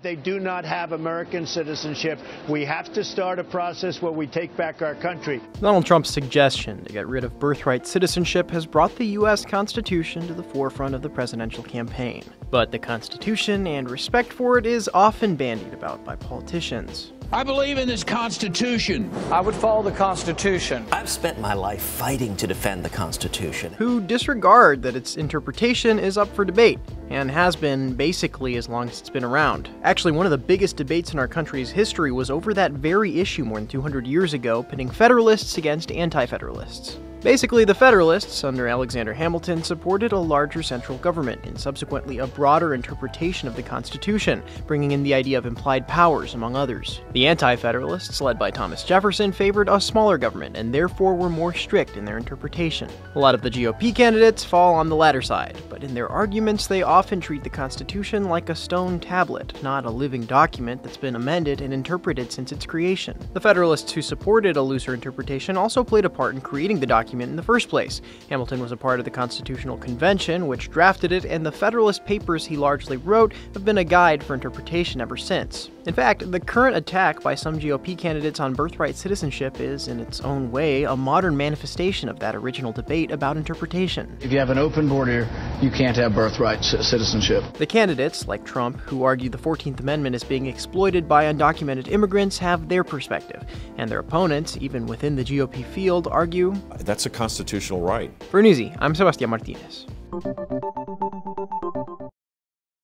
They do not have American citizenship. We have to start a process where we take back our country. Donald Trump's suggestion to get rid of birthright citizenship has brought the U.S. Constitution to the forefront of the presidential campaign. But the Constitution and respect for it is often bandied about by politicians. I believe in this Constitution. I would follow the Constitution. I've spent my life fighting to defend the Constitution. Who disregard that its interpretation is up for debate, and has been basically as long as it's been around. Actually, one of the biggest debates in our country's history was over that very issue more than 200 years ago, pitting Federalists against Anti-Federalists. Basically, the Federalists, under Alexander Hamilton, supported a larger central government and subsequently a broader interpretation of the Constitution, bringing in the idea of implied powers, among others. The Anti-Federalists, led by Thomas Jefferson, favored a smaller government and therefore were more strict in their interpretation. A lot of the GOP candidates fall on the latter side, but in their arguments they often treat the Constitution like a stone tablet, not a living document that's been amended and interpreted since its creation. The Federalists who supported a looser interpretation also played a part in creating the document in the first place. Hamilton was a part of the Constitutional Convention, which drafted it, and the Federalist Papers he largely wrote have been a guide for interpretation ever since. In fact, the current attack by some GOP candidates on birthright citizenship is, in its own way, a modern manifestation of that original debate about interpretation. If you have an open border, you can't have birthright citizenship. The candidates, like Trump, who argue the 14th Amendment is being exploited by undocumented immigrants, have their perspective, and their opponents, even within the GOP field, argue that's a constitutional right. For Newsy, I'm Sebastián Martínez.